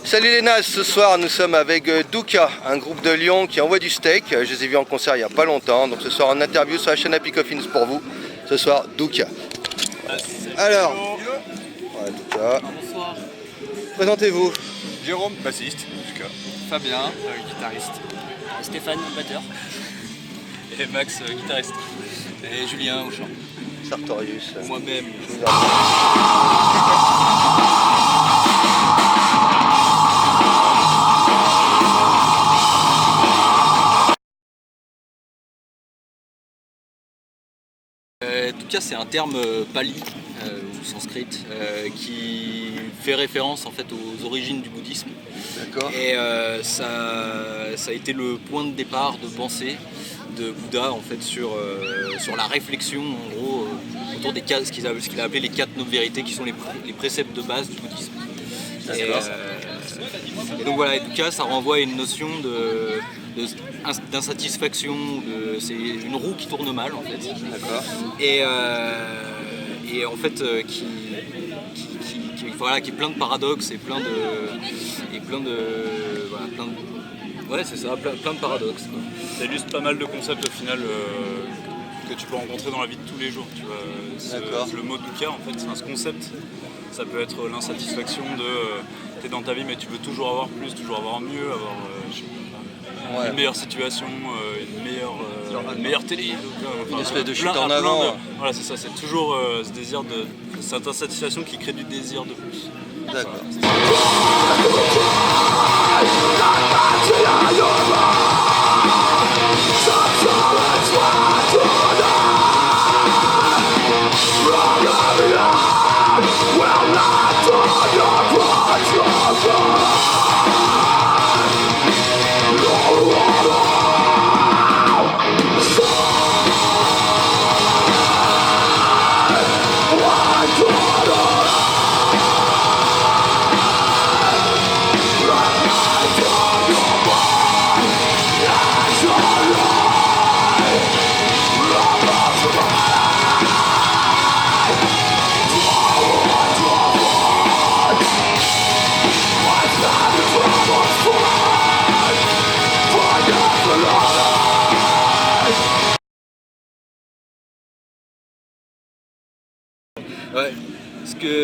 Salut les nazes, ce soir nous sommes avec Douka, un groupe de Lyon qui envoie du steak. Je les ai vus en concert il n'y a pas longtemps, donc ce soir en interview sur la chaîne Happy Coffins pour vous. Ce soir, Douka. Alors, ouais, Douka. Bonsoir. Présentez-vous. Jérôme, bassiste, Douka. Fabien, guitariste. Stéphane, batteur. Et Max, guitariste. Et Julien au chant. Sartorius. Moi-même. Douka, c'est un terme pali ou sanskrit qui fait référence en fait aux origines du bouddhisme. D'accord. Et ça a été le point de départ de pensée de Bouddha en fait sur la réflexion en gros autour des ce qu'il a appelé les 4 nobles vérités qui sont les préceptes de base du bouddhisme. Et donc voilà, Douka, ça renvoie à une notion d'insatisfaction, c'est une roue qui tourne mal en fait. D'accord. Et en fait qui est plein de paradoxes et plein de ouais, c'est ça, plein de paradoxes quoi. Ça illustre pas mal de concepts au final que tu peux rencontrer dans la vie de tous les jours. Tu vois. Le mot Douka en fait, ce concept, ça peut être l'insatisfaction de t'es dans ta vie mais tu veux toujours avoir plus, toujours avoir mieux, avoir une meilleure situation, une meilleure télé. Une espèce de chute en avant. Voilà, c'est ça, c'est toujours ce désir cette insatisfaction qui crée du désir de plus. D'accord. Ouais.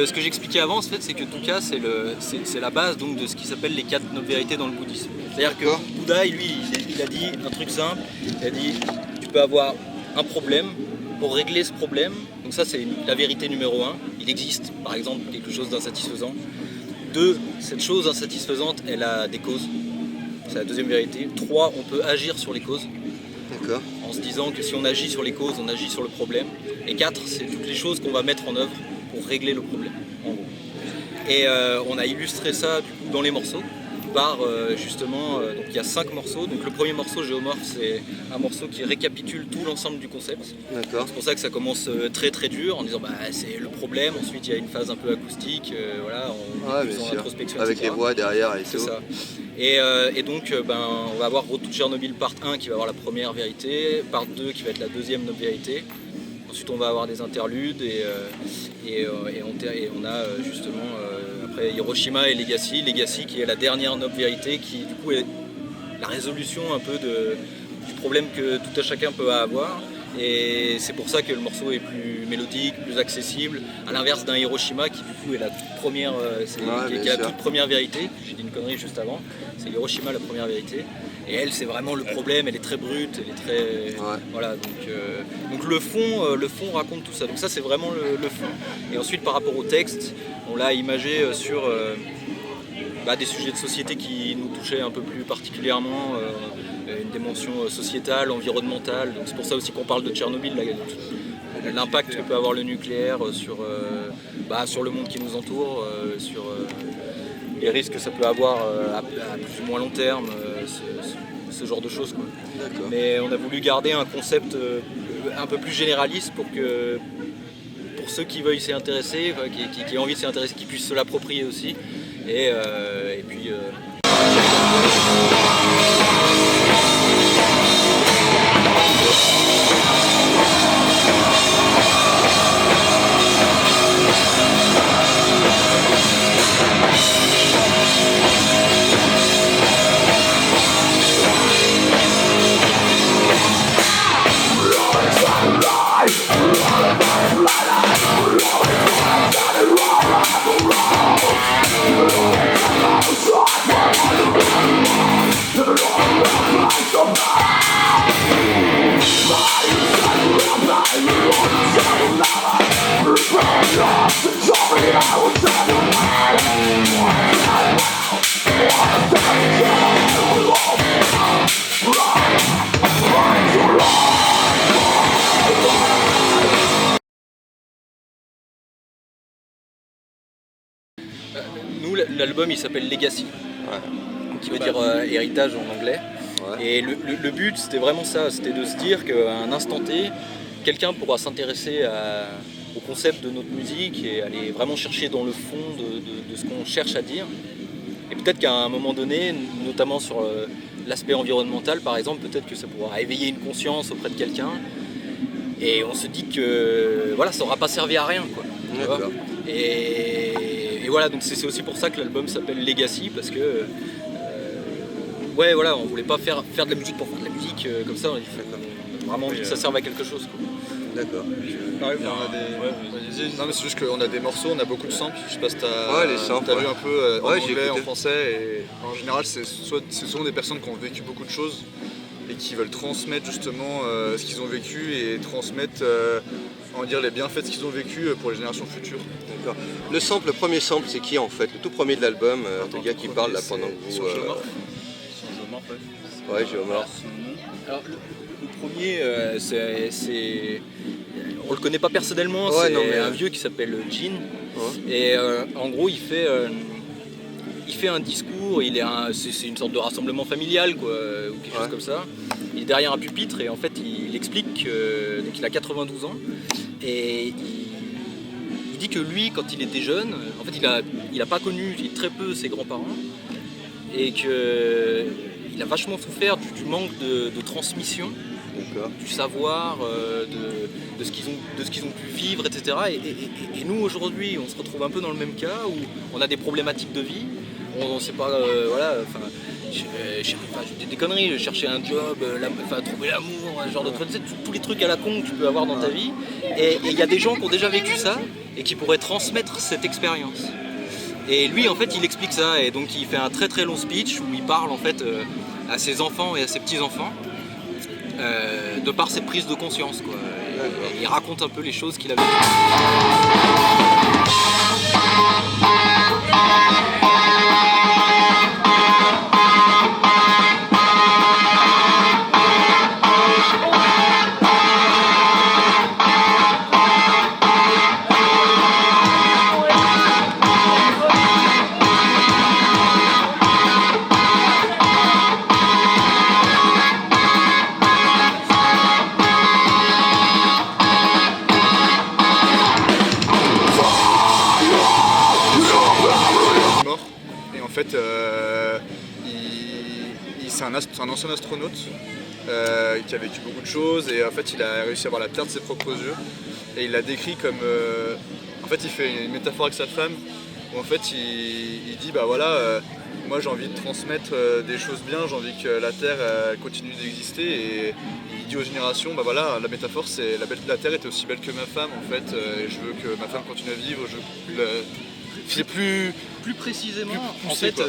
Ce que j'expliquais avant, en fait, c'est que Douka, c'est la base donc, de ce qui s'appelle les 4 nobles vérités dans le bouddhisme. C'est-à-dire que Bouddha, lui, il a dit un truc simple, il a dit tu peux avoir un problème, pour régler ce problème, donc ça c'est la vérité numéro 1, il existe par exemple quelque chose d'insatisfaisant. 2, cette chose insatisfaisante, elle a des causes, c'est la deuxième vérité. 3, on peut agir sur les causes. D'accord. En se disant que si on agit sur les causes, on agit sur le problème. Et 4, c'est toutes les choses qu'on va mettre en œuvre pour régler le problème, en gros. Et on a illustré ça du coup, dans les morceaux par justement, donc il y a 5 morceaux. Donc le premier morceau, Géomorphe, c'est un morceau qui récapitule tout l'ensemble du concept. D'accord. C'est pour ça que ça commence très très dur en disant bah, c'est le problème. Ensuite il y a une phase un peu acoustique, voilà, en introspection, avec etc. les voix derrière et c'est tout. ça. Et donc on va avoir Road to Chernobyl part 1 qui va avoir la première vérité, part 2 qui va être la deuxième noble vérité. Ensuite on va avoir des interludes et on a justement après Hiroshima et Legacy. Legacy qui est la dernière noble vérité qui du coup est la résolution un peu du problème que tout un chacun peut avoir. Et c'est pour ça que le morceau est plus mélodique, plus accessible, à l'inverse d'un Hiroshima qui du coup est la toute première, qui est la toute première vérité. J'ai dit une connerie juste avant, c'est Hiroshima la première vérité. Et elle c'est vraiment le problème, elle est très brute, elle est très... Voilà, donc le fond raconte tout ça, donc ça c'est vraiment le fond. Et ensuite par rapport au texte, on l'a imagé sur des sujets de société qui nous touchaient un peu plus particulièrement, une dimension sociétale, environnementale. Donc c'est pour ça aussi qu'on parle de Tchernobyl, l'impact que peut avoir le nucléaire sur le monde qui nous entoure, sur les risques que ça peut avoir à plus ou moins long terme, ce genre de choses, quoi. Mais on a voulu garder un concept un peu plus généraliste pour ceux qui veuillent s'y intéresser, qui ont envie de s'y intéresser, qui puissent se l'approprier aussi. Et puis Nous, l'album il s'appelle Legacy, qui veut dire héritage en anglais. Ouais. Et le but c'était vraiment ça, c'était de se dire qu'à un instant T, quelqu'un pourra s'intéresser au concept de notre musique et aller vraiment chercher dans le fond de ce qu'on cherche à dire. Et peut-être qu'à un moment donné, notamment sur l'aspect environnemental par exemple, peut-être que ça pourra éveiller une conscience auprès de quelqu'un. Et on se dit que voilà, ça n'aura pas servi à rien, quoi. Tu vois. Et voilà, donc c'est aussi pour ça que l'album s'appelle Legacy, parce que ouais, voilà, on voulait pas faire de la musique pour faire de la musique comme ça, on a vraiment envie que ça serve à quelque chose, quoi. D'accord. Ouais, on a des... Non mais c'est juste qu'on a des morceaux, on a beaucoup de samples, je sais pas si t'as les samples, vu un peu en Ouais, j'ai anglais, en écouté. français, et en général ce sont des personnes qui ont vécu beaucoup de choses et qui veulent transmettre justement ce qu'ils ont vécu et transmettre on va dire les bienfaits de ce qu'ils ont vécu pour les générations futures. D'accord. Le premier sample, c'est qui en fait? Le tout premier de l'album, le gars qui parle là pendant que vous. Sur Géomorph. Ouais, Géomorph. Alors le premier, on le connaît pas personnellement, Ouais, c'est non, mais, un vieux qui s'appelle Jean. Ouais. Et en gros, il fait un discours, c'est une sorte de rassemblement familial, quoi, ou quelque chose comme ça. Il est derrière un pupitre et en fait il explique qu'il a 92 ans et il dit que lui, quand il était jeune, en fait il a pas connu très peu ses grands-parents et qu'il a vachement souffert du manque de transmission. D'accord. Du savoir, de ce qu'ils ont pu vivre, etc. Et nous aujourd'hui, on se retrouve un peu dans le même cas où on a des problématiques de vie, on ne sait pas, voilà, enfin, des conneries, chercher un job, trouver l'amour, ce genre de trucs, tous les trucs à la con que tu peux avoir dans ta vie. Et il y a des gens qui ont déjà vécu ça et qui pourraient transmettre cette expérience. Et lui, en fait, il explique ça et donc il fait un très très long speech où il parle en fait à ses enfants et à ses petits-enfants. De par ses prises de conscience, quoi. Et il raconte un peu les choses qu'il a vécues. Et en fait, c'est un ancien astronaute qui a vécu beaucoup de choses et en fait il a réussi à voir la Terre de ses propres yeux et il l'a décrit comme... en fait il fait une métaphore avec sa femme où en fait il dit bah voilà, moi j'ai envie de transmettre des choses bien, j'ai envie que la Terre continue d'exister et il dit aux générations bah voilà, la métaphore c'est la Terre était aussi belle que ma femme en fait et je veux que ma femme continue à vivre, c'est plus précisément, plus en poussé, fait, quoi.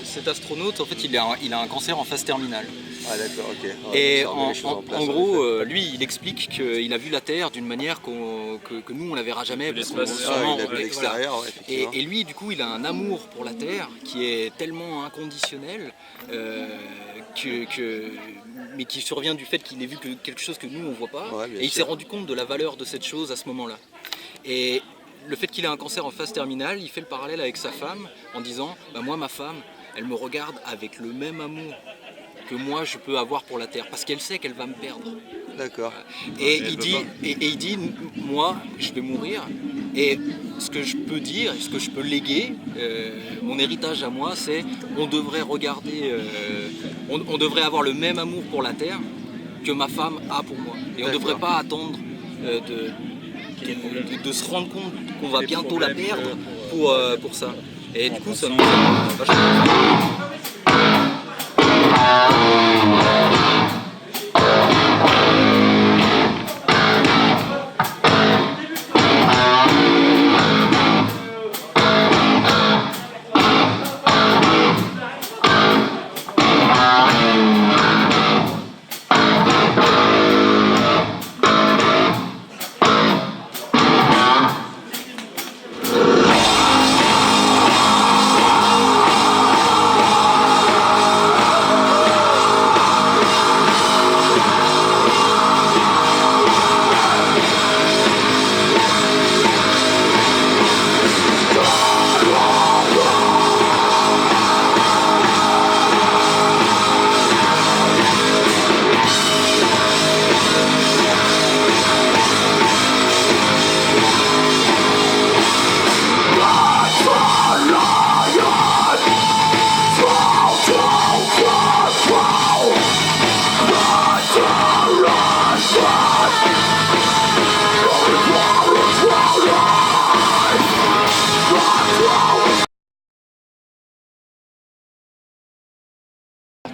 cet astronaute, en fait, il a un cancer en phase terminale. Ah d'accord, ok. Et ça remet les choses en place, en en gros, lui, il explique qu'il a vu la Terre d'une manière que nous, on la verra jamais. Parce qu'on l'espace, sûrement- il a vu voilà. l'extérieur, ouais, effectivement. Et lui, du coup, il a un amour pour la Terre qui est tellement inconditionnel, mais qui survient du fait qu'il ait vu quelque chose que nous, on voit pas. Ouais, bien Et il sûr. s'est rendu compte de la valeur de cette chose à ce moment-là. Et le fait qu'il ait un cancer en phase terminale, il fait le parallèle avec sa femme en disant bah, moi, ma femme, elle me regarde avec le même amour que moi je peux avoir pour la Terre, parce qu'elle sait qu'elle va me perdre. D'accord. Et elle il peut dit, pas. et il dit, moi, je vais mourir, et ce que je peux dire, ce que je peux léguer, mon héritage à moi, c'est on devrait regarder, on devrait avoir le même amour pour la Terre que ma femme a pour moi. Et on ne D'accord. devrait pas attendre de se rendre compte qu'on va bientôt la perdre pour ça. Et du coup, ça nous a vachement...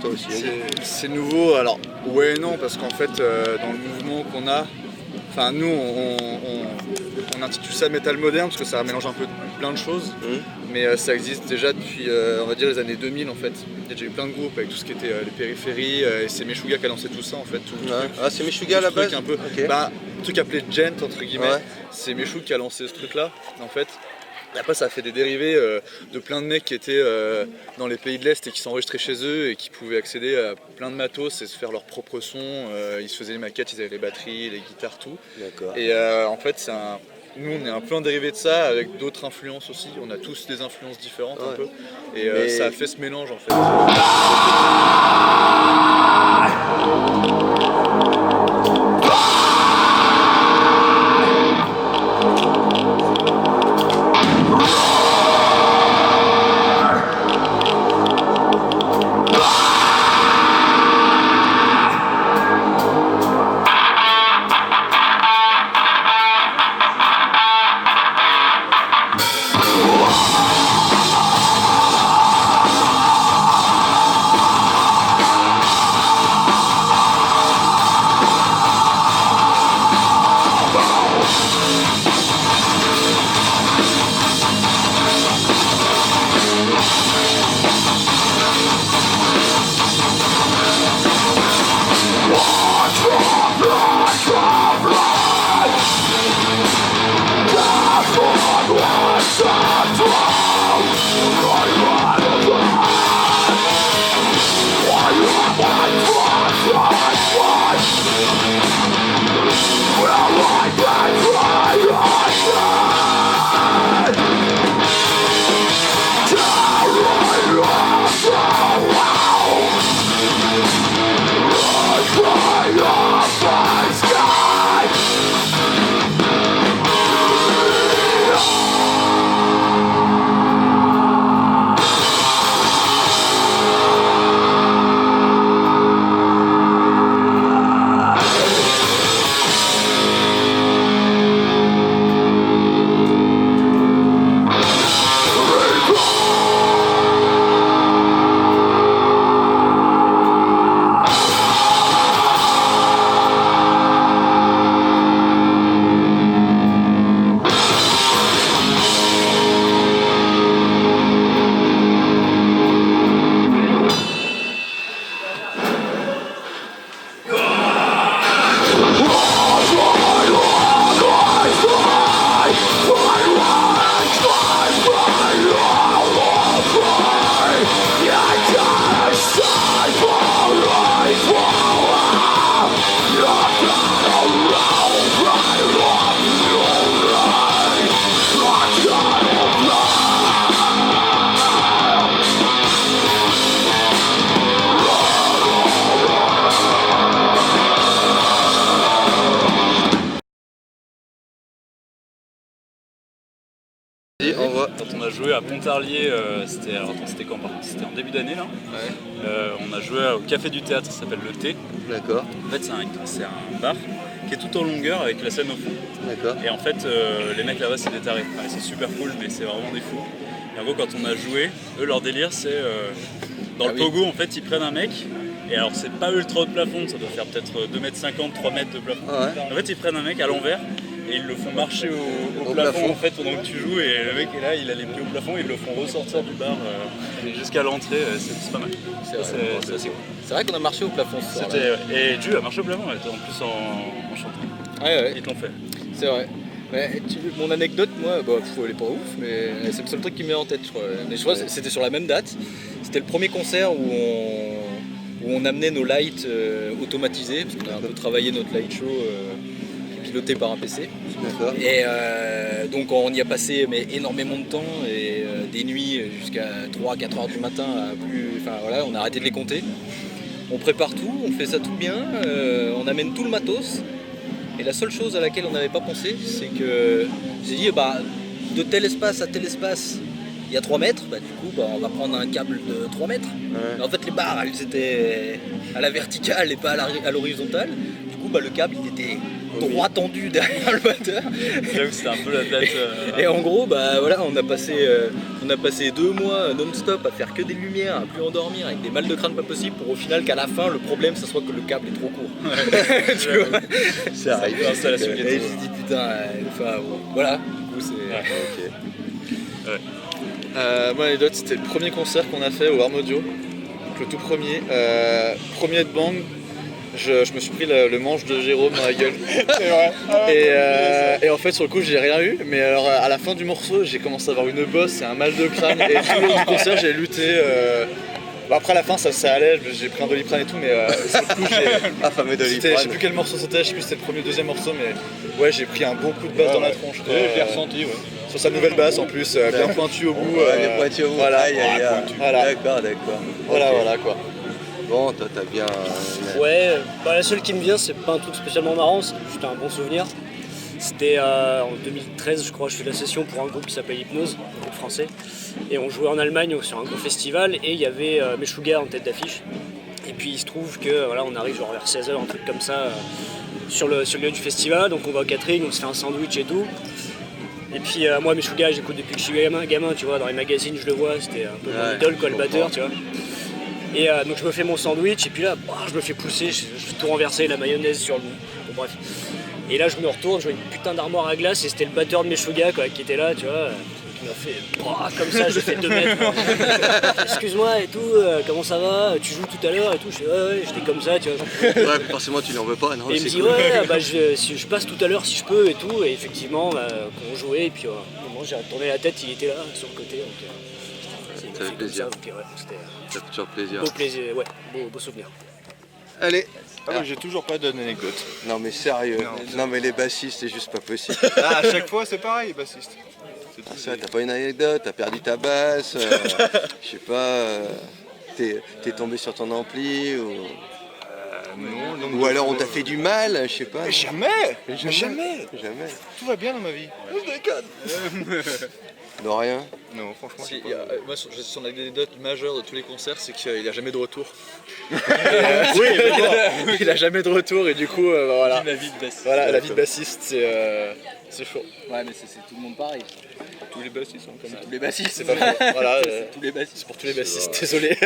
toi aussi. C'est nouveau, alors ouais et non, parce qu'en fait dans le mouvement qu'on a, enfin nous on intitule ça métal moderne parce que ça mélange un peu plein de choses, mais ça existe déjà depuis on va dire les années 2000 en fait. Il y a déjà eu plein de groupes avec tout ce qui était les périphéries, et c'est Meshuggah qui a lancé tout ça en fait. Tout le truc. Ah, c'est Meshuggah à la base. Un peu, okay. Bah, un truc appelé Gent entre guillemets, Ouais. c'est Meshuggah qui a lancé ce truc là en fait. Et après ça a fait des dérivés de plein de mecs qui étaient dans les pays de l'Est et qui s'enregistraient chez eux et qui pouvaient accéder à plein de matos et se faire leur propre son. Ils se faisaient les maquettes, ils avaient les batteries, les guitares, tout. Et en fait nous on est un peu un dérivé de ça avec d'autres influences aussi. On a tous des influences différentes un peu. Et ça a fait ce mélange en fait. Quand on a joué à Pontarlier, c'était quand par contre? C'était en début d'année là. On a joué au Café du Théâtre, ça s'appelle le T. D'accord. En fait c'est un bar qui est tout en longueur avec la scène au fond. D'accord. Et en fait les mecs là-bas c'est des tarés. Ouais, c'est super cool mais c'est vraiment des fous. Et en gros quand on a joué, eux leur délire c'est dans le pogo en fait ils prennent un mec. Et alors c'est pas ultra haut de plafond, ça doit faire peut-être 2,50 m, 3 mètres de plafond. En fait ils prennent un mec à l'envers et ils le font marcher au plafond en fait pendant que tu joues, et le mec est là, il a les pieds au plafond, ils le font ressortir du bar jusqu'à l'entrée, c'est pas mal. C'est assez cool. C'est vrai qu'on a marché au plafond ce soir. Et Ju a marché au plafond, en plus en chantant. Ouais. Ils te l'ont fait. C'est vrai. Ouais, mon anecdote, moi, elle est pas ouf, mais c'est le seul truc qui me met en tête, je crois. Mais je crois que c'était sur la même date. C'était le premier concert où on amenait nos lights automatisés, parce qu'on a un peu travaillé notre light show piloté par un PC. D'accord. Et donc on y a passé énormément de temps, et des nuits jusqu'à 3-4 heures du matin, on a arrêté de les compter. On prépare tout, on fait ça tout bien, on amène tout le matos. Et la seule chose à laquelle on n'avait pas pensé, c'est que j'ai dit de tel espace à tel espace, il y a 3 mètres, du coup on va prendre un câble de 3 mètres. Mais en fait les barres elles étaient à la verticale et pas à l'horizontale. Du coup le câble il était droit tendu derrière le batteur. J'avoue que c'était un peu la date. Et en gros, bah voilà, on a passé 2 mois non-stop à faire que des lumières, à plus endormir, avec des mal de crâne pas possible, pour au final qu'à la fin, le problème, ça soit que le câble est trop court. Tu vois, Ça arrive. L'installation qui et est je me suis dit, putain, enfin, bon, voilà, du coup, c'est... Mon anecdote, c'était le premier concert qu'on a fait au Arm Audio. Donc le tout premier. Premier headbang, je me suis pris le manche de Jérôme dans la gueule. C'est vrai. Et en fait, sur le coup, j'ai rien eu. Mais alors, à la fin du morceau, j'ai commencé à avoir une bosse et un mal de crâne. Et tout le long du concert, j'ai lutté. Bon, après, à la fin, ça allait. J'ai pris un Doliprane et tout. Mais sur le coup, Affamé je sais Doliprane. plus quel morceau c'était. Je sais plus si c'était le premier ou le deuxième morceau. Mais ouais, j'ai pris un bon coup de basse dans la tronche. Je l'ai ressenti, ouais. Sur sa nouvelle basse en plus, bien pointue au bout. Ouais, bien pointu au bout. Voilà, Aïe, aïe, aïe. Voilà. D'accord. voilà, Ok. voilà quoi. Bon, toi, t'as bien. Ouais, la seule qui me vient, c'est pas un truc spécialement marrant, c'est juste un bon souvenir. C'était en 2013, je crois, je fais la session pour un groupe qui s'appelle Hypnose, un groupe français. Et on jouait en Allemagne sur un gros festival et il y avait Meshuggah en tête d'affiche. Et puis il se trouve que voilà, on arrive genre vers 16h, un truc comme ça, sur le lieu du festival. Donc on va au catering, on se fait un sandwich et tout. Et puis moi, Meshuggah, j'écoute depuis que je suis gamin, tu vois, dans les magazines, je le vois, c'était un peu mon idole, quoi, le batteur, tu vois. Et donc je me fais mon sandwich et puis là, je me fais pousser, je fais tout renverser, la mayonnaise sur le... Bon, bref. Et là je me retourne, je vois une putain d'armoire à glace et c'était le batteur de Meshuggah quoi, qui était là, tu vois. Qui m'a fait comme ça, j'ai fait 2 mètres. Excuse-moi et tout, comment ça va? Tu joues tout à l'heure et tout? Je fais ouais, j'étais comme ça, tu vois. Ouais, forcément, tu n'en veux pas, non? Et il me c'est dit cool. ouais, si je passe tout à l'heure si je peux et tout. Et effectivement, quand on jouait, et puis au moment où j'ai tourné la tête, il était là sur le côté. Donc, Ça fait plaisir. donc, ouais, c'était Ça fait toujours plaisir. beau plaisir, ouais, beau souvenir. Allez. J'ai toujours pas d'anecdote. Non, mais sérieux. Non, mais les bassistes, c'est juste pas possible. Ah, à chaque fois c'est pareil, bassiste. C'est tout. Ça, t'as pas une anecdote, t'as perdu ta basse, je sais pas, t'es tombé sur ton ampli Non, ou alors on t'a fait du mal, je sais pas. Mais jamais. Jamais. Tout va bien dans ma vie. Je déconne. Non, rien. Non, franchement, Si, j'ai il y pas- a- moi, son anecdote majeure de tous les concerts, c'est qu'il a jamais de retour. Oui, mais Il a jamais de retour et du coup, voilà. La vie de bassiste. Voilà, la vie de bassiste, c'est chaud. Ouais, mais c'est tout le monde pareil. tous les bassistes sont comme ça. Tous les bassistes. C'est pas faux. Voilà, Tous les bassistes. c'est pour tous les bassistes, désolé.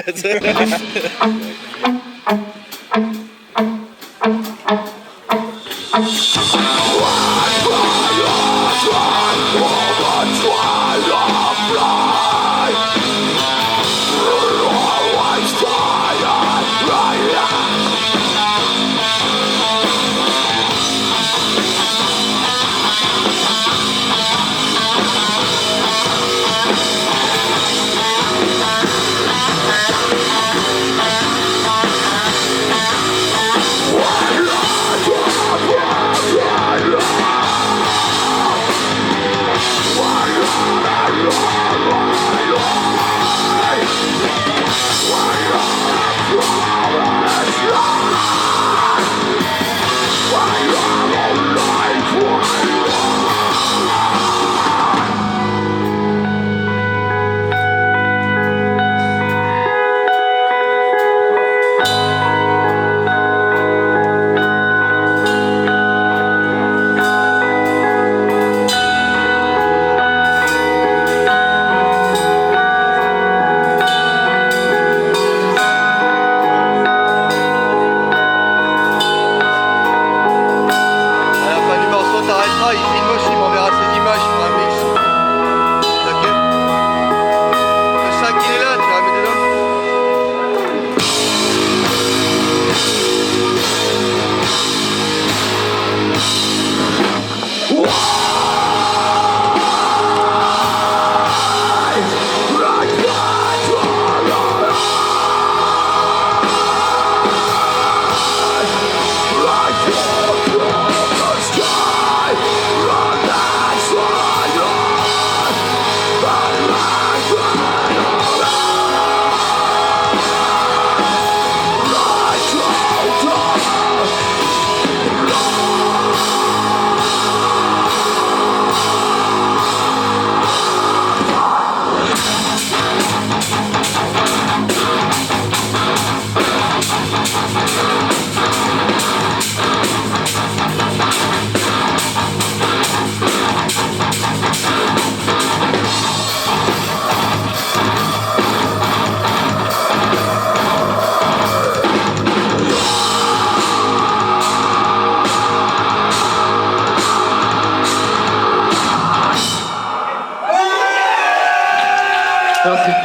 J'en suis